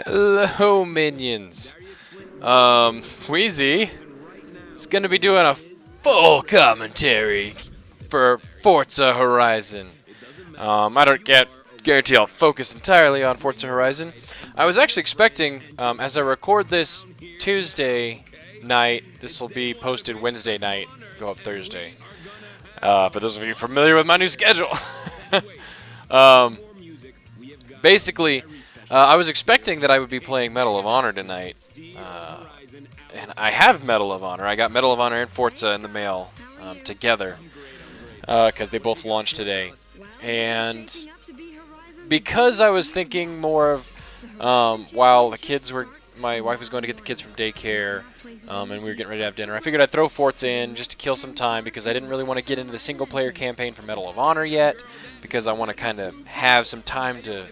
Hello, minions. Wheezy is gonna be doing a full commentary for Forza Horizon. I don't guarantee I'll focus entirely on Forza Horizon. I was actually expecting, as I record this Tuesday night, this will be posted Wednesday night, go up Thursday. For those of you familiar with my new schedule. um, basically, I was expecting that I would be playing Medal of Honor tonight. And I have Medal of Honor. I got Medal of Honor and Forza in the mail together because they both launched today. And because I was thinking more of while my wife was going to get the kids from daycare, and we were getting ready to have dinner, I figured I'd throw Forza in just to kill some time because I didn't really want to get into the single-player campaign for Medal of Honor yet because I want to kind of have some time to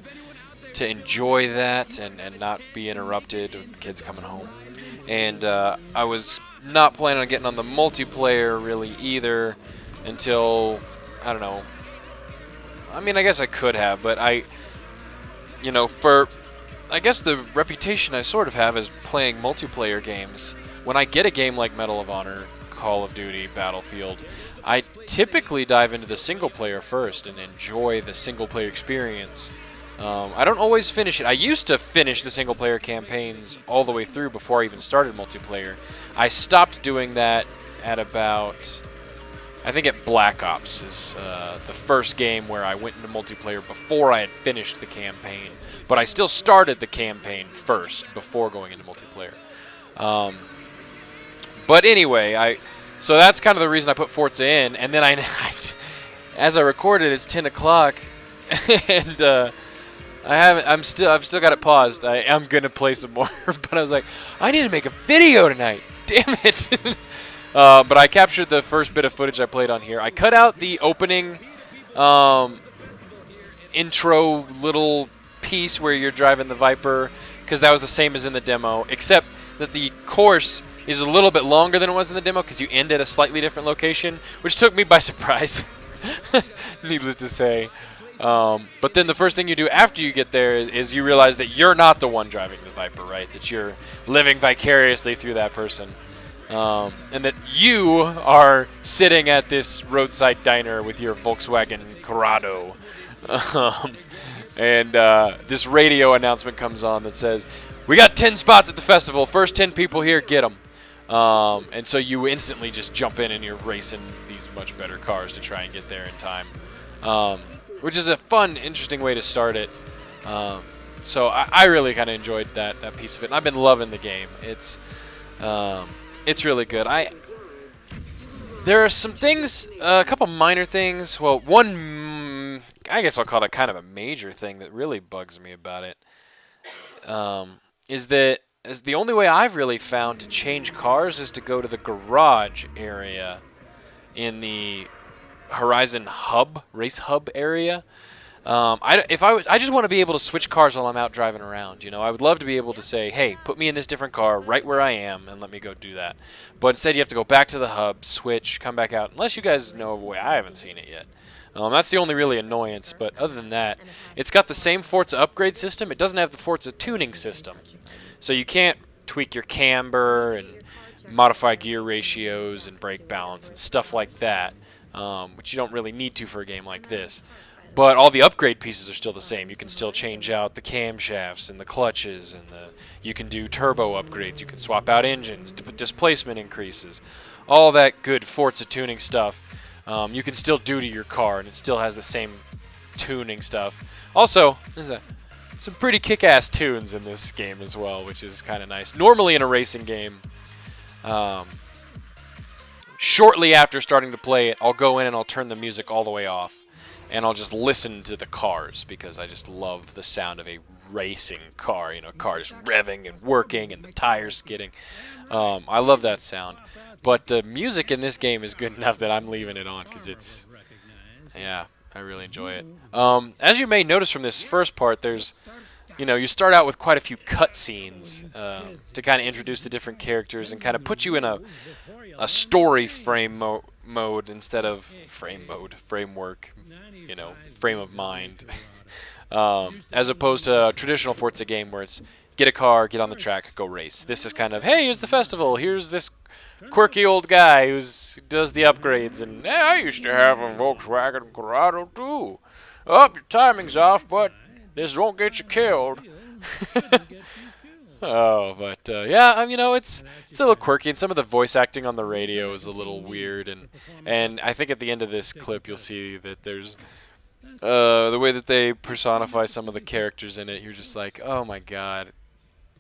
enjoy that and not be interrupted with the kids coming home. And I was not planning on getting on the multiplayer really either until, I don't know. I mean, I guess I could have, but I guess the reputation I sort of have is playing multiplayer games. When I get a game like Medal of Honor, Call of Duty, Battlefield, I typically dive into the single player first and enjoy the single player experience. I don't always finish it. I used to finish the single-player campaigns all the way through before I even started multiplayer. I stopped doing that at about, I think at Black Ops is the first game where I went into multiplayer before I had finished the campaign. But I still started the campaign first before going into multiplayer. But anyway, so that's kind of the reason I put Forza in. And then as I recorded, it's 10 o'clock, and I've still got it paused. I am gonna play some more, but I was like, I need to make a video tonight. Damn it! But I captured the first bit of footage I played on here. I cut out the opening intro little piece where you're driving the Viper because that was the same as in the demo, except that the course is a little bit longer than it was in the demo because you end at a slightly different location, which took me by surprise. Needless to say. But then the first thing you do after you get there is you realize that you're not the one driving the Viper, right? That you're living vicariously through that person. And that you are sitting at this roadside diner with your Volkswagen Corrado. And this radio announcement comes on that says, we got 10 spots at the festival. First 10 people here, get them. And so you instantly just jump in and you're racing these much better cars to try and get there in time. Which is a fun, interesting way to start it. So I really kind of enjoyed that piece of it, and I've been loving the game. It's really good. There are some things, a couple minor things. Well, one, I guess I'll call it kind of a major thing that really bugs me about it, is the only way I've really found to change cars is to go to the garage area in the Horizon race hub area. I just want to be able to switch cars while I'm out driving around. I would love to be able to say, hey, put me in this different car right where I am and let me go do that. But instead you have to go back to the hub, switch, come back out. Unless you guys know of a way, I haven't seen it yet. That's the only really annoyance, but other than that, it's got the same Forza upgrade system. It doesn't have the Forza tuning system. So you can't tweak your camber and modify gear ratios and brake balance and stuff like that. Which you don't really need to for a game like this. But all the upgrade pieces are still the same. You can still change out the camshafts and the clutches, and you can do turbo upgrades. You can swap out engines, displacement increases, all that good Forza tuning stuff. You can still do to your car, and it still has the same tuning stuff. Also, there's some pretty kick-ass tunes in this game as well, which is kind of nice. Normally in a racing game, shortly after starting to play it, I'll go in and I'll turn the music all the way off. And I'll just listen to the cars because I just love the sound of a racing car. A car just revving and working and the tires skidding. I love that sound. But the music in this game is good enough that I'm leaving it on because I really enjoy it. As you may notice from this first part, there's, you start out with quite a few cutscenes to kind of introduce the different characters and kind of put you in a story mode instead of framework, frame of mind, as opposed to a traditional Forza game where it's get a car, get on the track, go race. This is kind of, hey, here's the festival. Here's this quirky old guy who does the upgrades. And, hey, I used to have a Volkswagen Corrado too. Oh, your timing's off, but this won't get you killed. Oh, but yeah, you know, it's a little quirky, and some of the voice acting on the radio is a little weird, and I think at the end of this clip you'll see that there's the way that they personify some of the characters in it. You're just like, oh my god,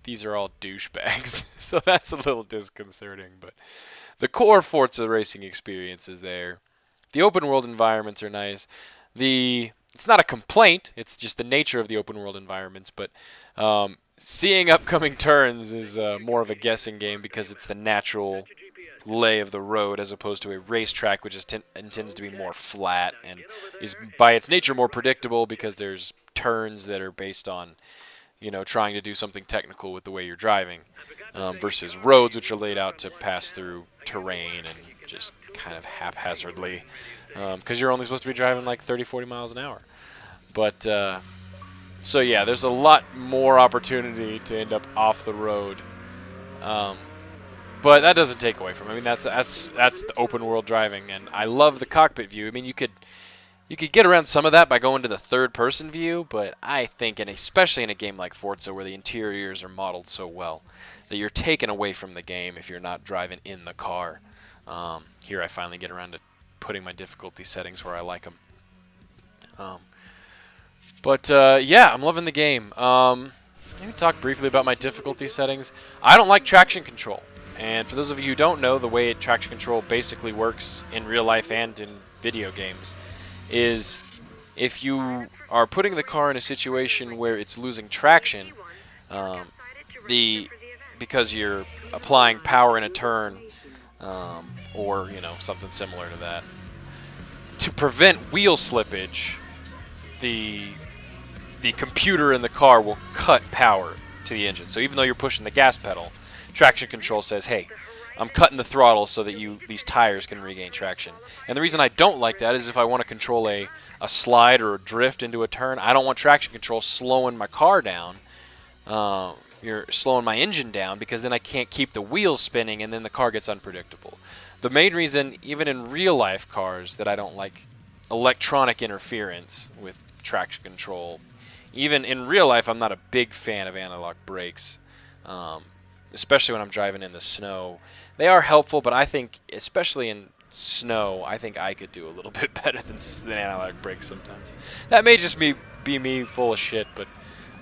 these are all douchebags. So that's a little disconcerting, but the core Forza racing experience is there. The open world environments are nice. It's not a complaint, it's just the nature of the open world environments, but seeing upcoming turns is more of a guessing game because it's the natural lay of the road as opposed to a racetrack, which intends to be more flat and is by its nature more predictable because there's turns that are based on, you know, trying to do something technical with the way you're driving, versus roads which are laid out to pass through terrain and just kind of haphazardly, because you're only supposed to be driving like 30-40 miles an hour. But so yeah, there's a lot more opportunity to end up off the road, but that doesn't take away from it. I mean, that's the open world driving, and I love the cockpit view. I mean, you could get around some of that by going to the third-person view, but I think, and especially in a game like Forza where the interiors are modeled so well, that you're taken away from the game if you're not driving in the car. Here I finally get around to putting my difficulty settings where I like them. But yeah, I'm loving the game. Let me talk briefly about my difficulty settings. I don't like traction control. And for those of you who don't know, the way traction control basically works in real life and in video games is if you are putting the car in a situation where it's losing traction, because you're applying power in a turn, or you know, something similar to that, to prevent wheel slippage, the computer in the car will cut power to the engine. So even though you're pushing the gas pedal, traction control says, hey, I'm cutting the throttle so that these tires can regain traction. And the reason I don't like that is if I want to control a slide or a drift into a turn, I don't want traction control slowing my car down. You're slowing my engine down because then I can't keep the wheels spinning and then the car gets unpredictable. The main reason, even in real life cars, that I don't like electronic interference with traction control, even in real life, I'm not a big fan of analog brakes, especially when I'm driving in the snow. They are helpful, but I think, especially in snow, I think I could do a little bit better than analog brakes sometimes. That may just be me full of shit, but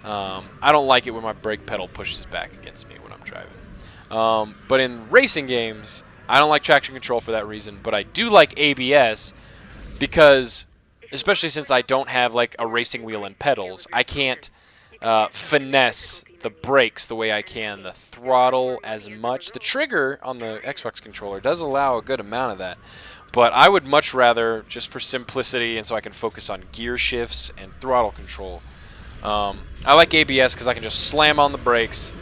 I don't like it when my brake pedal pushes back against me when I'm driving. But in racing games, I don't like traction control for that reason, but I do like ABS because, especially since I don't have like a racing wheel and pedals, I can't finesse the brakes the way I can the throttle as much. The trigger on the Xbox controller does allow a good amount of that, but I would much rather, just for simplicity and so I can focus on gear shifts and throttle control, I like ABS because I can just slam on the brakes,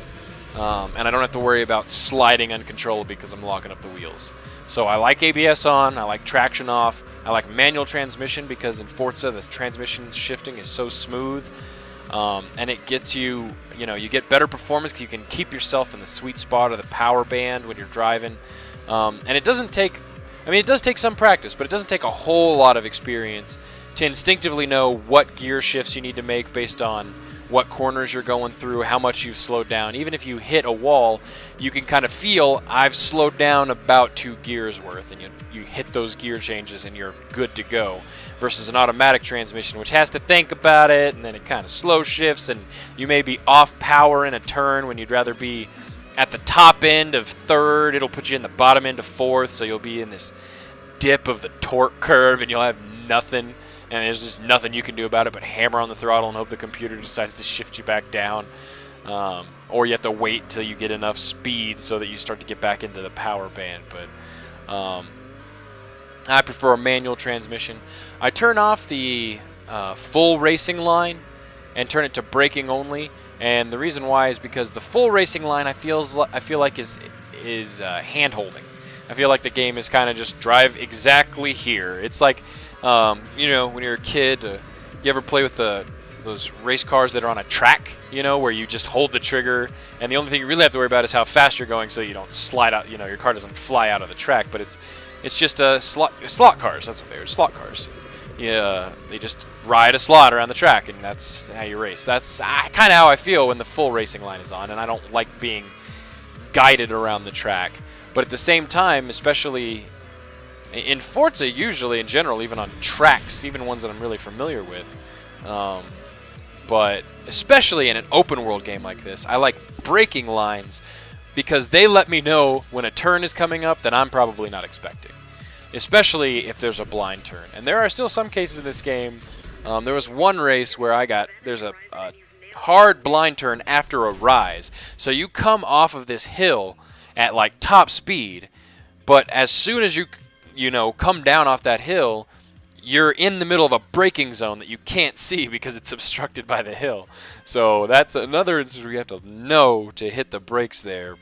and I don't have to worry about sliding uncontrollably because I'm locking up the wheels. So I like ABS on, I like traction off, I like manual transmission because in Forza the transmission shifting is so smooth, and it gets you get better performance because you can keep yourself in the sweet spot of the power band when you're driving. And it doesn't take, it does take some practice, but it doesn't take a whole lot of experience to instinctively know what gear shifts you need to make based on what corners you're going through, how much you've slowed down. Even if you hit a wall, you can kind of feel, I've slowed down about 2 gears worth, and you hit those gear changes and you're good to go, versus an automatic transmission which has to think about it, and then it kind of slow shifts, and you may be off power in a turn when you'd rather be at the top end of 3rd. It'll put you in the bottom end of 4th, so you'll be in this dip of the torque curve and you'll have nothing. And there's just nothing you can do about it but hammer on the throttle and hope the computer decides to shift you back down. Or you have to wait till you get enough speed so that you start to get back into the power band. But I prefer a manual transmission. I turn off the full racing line and turn it to braking only. And the reason why is because the full racing line I feel like is hand-holding. I feel like the game is kind of just drive exactly here. It's like, when you're a kid, you ever play with the those race cars that are on a track, you know, where you just hold the trigger, and the only thing you really have to worry about is how fast you're going, so you don't slide out. You know, your car doesn't fly out of the track. But it's just slot cars. That's what they are, slot cars. Yeah, they just ride a slot around the track, and that's how you race. That's kind of how I feel when the full racing line is on, and I don't like being guided around the track. But at the same time, especially in Forza, usually in general, even on tracks, even ones that I'm really familiar with, but especially in an open world game like this, I like braking lines because they let me know when a turn is coming up that I'm probably not expecting, especially if there's a blind turn. And there are still some cases in this game. There was one race where there's a hard blind turn after a rise, so you come off of this hill at like top speed, but as soon as you know, come down off that hill, you're in the middle of a braking zone that you can't see because it's obstructed by the hill. So that's another instance where you have to know to hit the brakes there.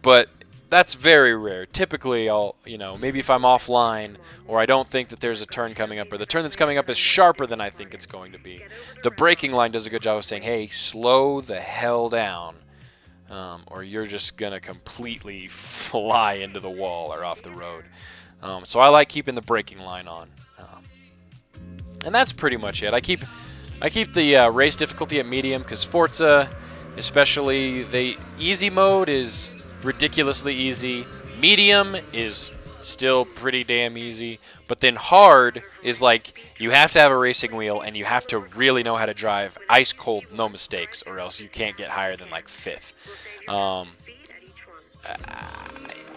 But that's very rare. Typically, I'll, you know, maybe if I'm offline or I don't think that there's a turn coming up, or the turn that's coming up is sharper than I think it's going to be, the braking line does a good job of saying, hey, slow the hell down, or you're just going to completely fly into the wall or off the road. So I like keeping the braking line on. And that's pretty much it. I keep the race difficulty at medium because Forza, especially, the easy mode is ridiculously easy. Medium is still pretty damn easy. But then hard is like you have to have a racing wheel and you have to really know how to drive ice cold, no mistakes, or else you can't get higher than like 5th.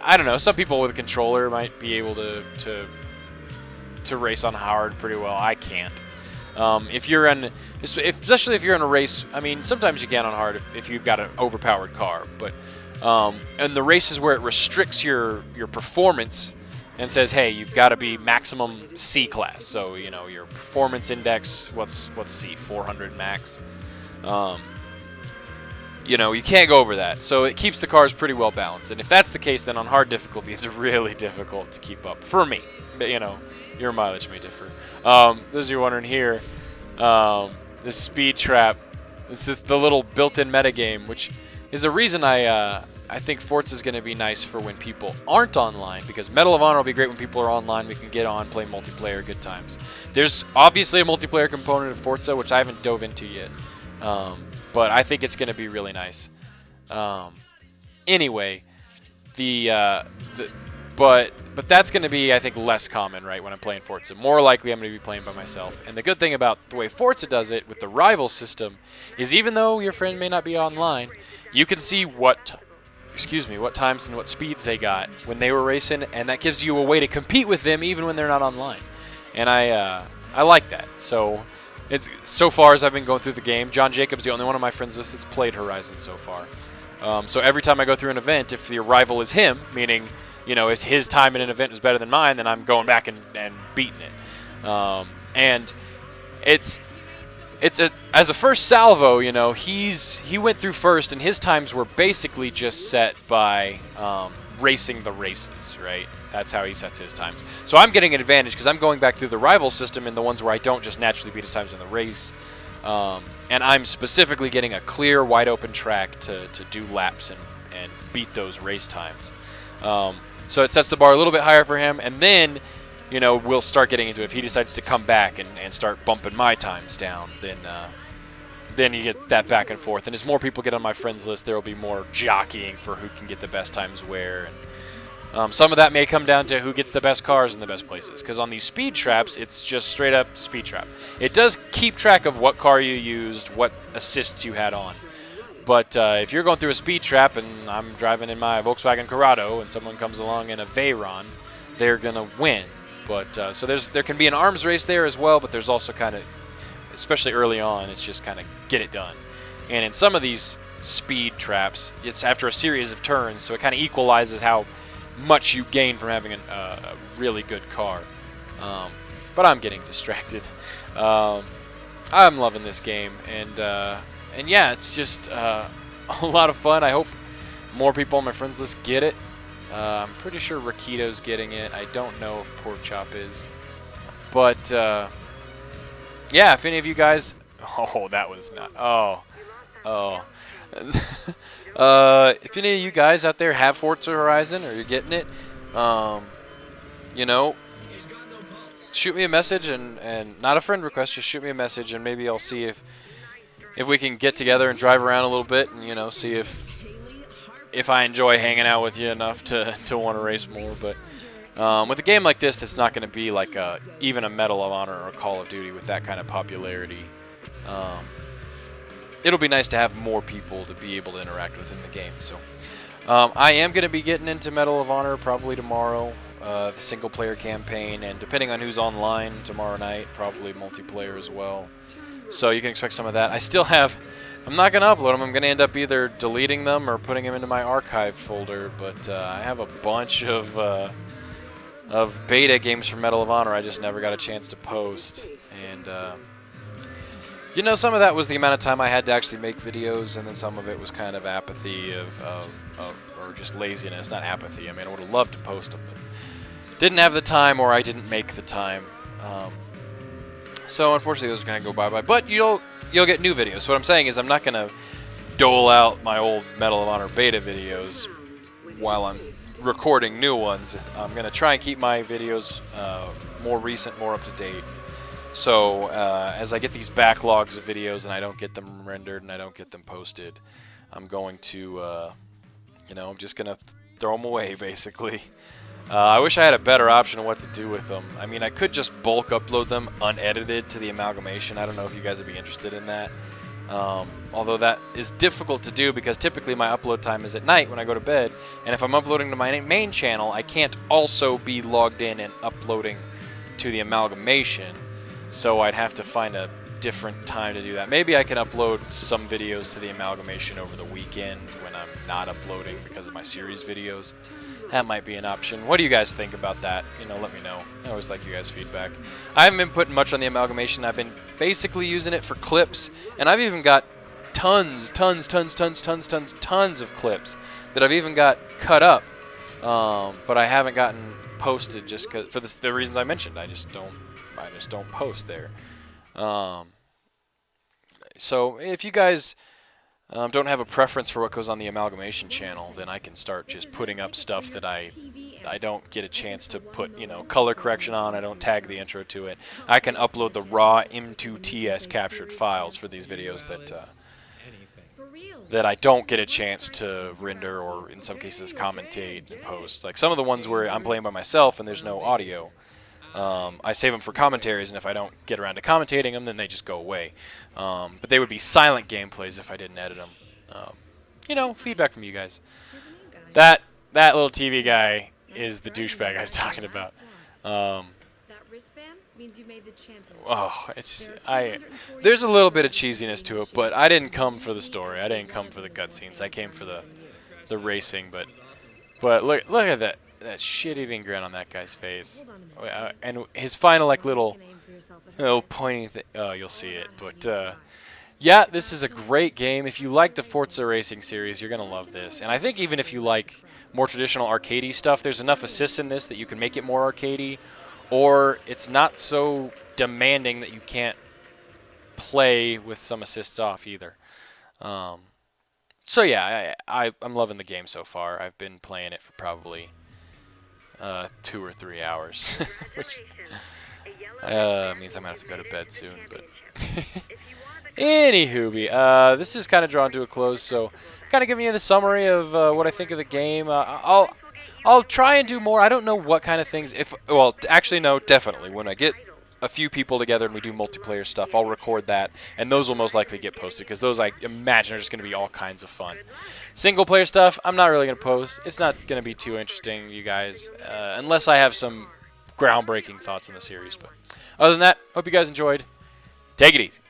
I don't know. Some people with a controller might be able to race on hard pretty well. I can't. Especially if you're in a race, I mean, sometimes you can on hard if you've got an overpowered car. But and the races where it restricts your performance and says, hey, you've got to be maximum C class. So you know your performance index. What's C? 400 max. You know, you can't go over that. So it keeps the cars pretty well balanced. And if that's the case, then on hard difficulty, it's really difficult to keep up for me. But, you know, your mileage may differ. Those of you wondering here, this speed trap, this is the little built-in metagame, which is a reason I think Forza is going to be nice for when people aren't online, because Medal of Honor will be great when people are online. We can get on, play multiplayer, good times. There's obviously a multiplayer component of Forza, which I haven't dove into yet. But I think it's going to be really nice. Anyway, but that's going to be, I think, less common, right, when I'm playing Forza. More likely I'm going to be playing by myself. And the good thing about the way Forza does it with the rival system is even though your friend may not be online, you can see what times and what speeds they got when they were racing, and that gives you a way to compete with them even when they're not online. And I like that. So far as I've been going through the game, John Jacobs, the only one on my friends list that's played Horizon so far. So every time I go through an event, if the rival is him, meaning, you know, if his time in an event is better than mine, then I'm going back and beating it. And it's as a first salvo, you know, he went through first, and his times were basically just set by racing the races, right? That's how he sets his times. So I'm getting an advantage because I'm going back through the rival system in the ones where I don't just naturally beat his times in the race. And I'm specifically getting a clear, wide-open track to do laps and beat those race times. So it sets the bar a little bit higher for him, and then, you know, we'll start getting into it. If he decides to come back and start bumping my times down, then you get that back and forth. And as more people get on my friends list, there will be more jockeying for who can get the best times where. And some of that may come down to who gets the best cars in the best places. Because on these speed traps, it's just straight up speed trap. It does keep track of what car you used, what assists you had on. But if you're going through a speed trap and I'm driving in my Volkswagen Corrado and someone comes along in a Veyron, they're going to win. But so there can be an arms race there as well, but there's also kind of, especially early on, it's just kind of get it done. And in some of these speed traps, it's after a series of turns, so it kind of equalizes how much you gain from having a really good car. But I'm getting distracted. I'm loving this game, and yeah, it's just a lot of fun. I hope more people on my friends list get it. I'm pretty sure Rakito's getting it. I don't know if Pork Chop is. But yeah, if any of you guys Oh, that was not. Oh, oh. If any of you guys out there have Forza Horizon or you're getting it, you know, shoot me a message and not a friend request, just shoot me a message and maybe I'll see if we can get together and drive around a little bit and, you know, see if I enjoy hanging out with you enough to want to race more. But with a game like this that's not going to be like even a Medal of Honor or a Call of Duty with that kind of popularity, it'll be nice to have more people to be able to interact with in the game. So I am going to be getting into Medal of Honor probably tomorrow, the single-player campaign, and depending on who's online tomorrow night, probably multiplayer as well. So you can expect some of that. I still have... I'm not going to upload them. I'm going to end up either deleting them or putting them into my archive folder, but I have a bunch of beta games for Medal of Honor I just never got a chance to post. And, you know, some of that was the amount of time I had to actually make videos, and then some of it was kind of apathy or just laziness. Not apathy. I mean, I would have loved to post them, but didn't have the time or I didn't make the time. So unfortunately, those are going to go bye-bye. But you'll get new videos. So what I'm saying is I'm not going to dole out my old Medal of Honor beta videos while I'm recording new ones. I'm going to try and keep my videos more recent, more up-to-date. So as I get these backlogs of videos and I don't get them rendered and I don't get them posted, I'm going to, you know, I'm just going to throw them away, basically. I wish I had a better option of what to do with them. I mean, I could just bulk upload them unedited to the amalgamation. I don't know if you guys would be interested in that. Although that is difficult to do because typically my upload time is at night when I go to bed. And if I'm uploading to my main channel, I can't also be logged in and uploading to the amalgamation. So I'd have to find a different time to do that. Maybe I can upload some videos to the amalgamation over the weekend when I'm not uploading because of my series videos. That might be an option. What do you guys think about that? You know, let me know. I always like you guys' feedback. I haven't been putting much on the amalgamation. I've been basically using it for clips, and I've even got tons of clips that I've even got cut up, but I haven't gotten posted just for the reasons I mentioned. I just don't post there. So if you guys don't have a preference for what goes on the amalgamation channel, then I can start just putting up stuff that I don't get a chance to put, you know, color correction on. I don't tag the intro to it. I can upload the raw M2TS captured files for these videos that I don't get a chance to render or in some cases commentate and post. Like some of the ones where I'm playing by myself and there's no audio. I save them for commentaries, and if I don't get around to commentating them, then they just go away. But they would be silent gameplays if I didn't edit them. You know, feedback from you guys. That little TV guy is the douchebag I was talking about. There's a little bit of cheesiness to it, but I didn't come for the story. I didn't come for the cutscenes. I came for the racing. But look at that. That shit-eating grin on that guy's face, and his final like little pointing thing. Oh, you'll see it. But yeah, this is a great game. If you like the Forza racing series, you're gonna love this. And I think even if you like more traditional arcadey stuff, there's enough assists in this that you can make it more arcadey, or it's not so demanding that you can't play with some assists off either. So yeah, I'm loving the game so far. I've been playing it for probably 2 or 3 hours, which means I'm gonna have to go to bed soon. But anywho, this is kind of drawn to a close, so kind of giving you the summary of what I think of the game. I'll try and do more. I don't know what kind of things. Actually, no, definitely. When I get a few people together and we do multiplayer stuff, I'll record that, and those will most likely get posted because those I imagine are just going to be all kinds of fun. Single player stuff, I'm not really going to post. It's not going to be too interesting, you guys, unless I have some groundbreaking thoughts on the series. But other than that, hope you guys enjoyed. Take it easy.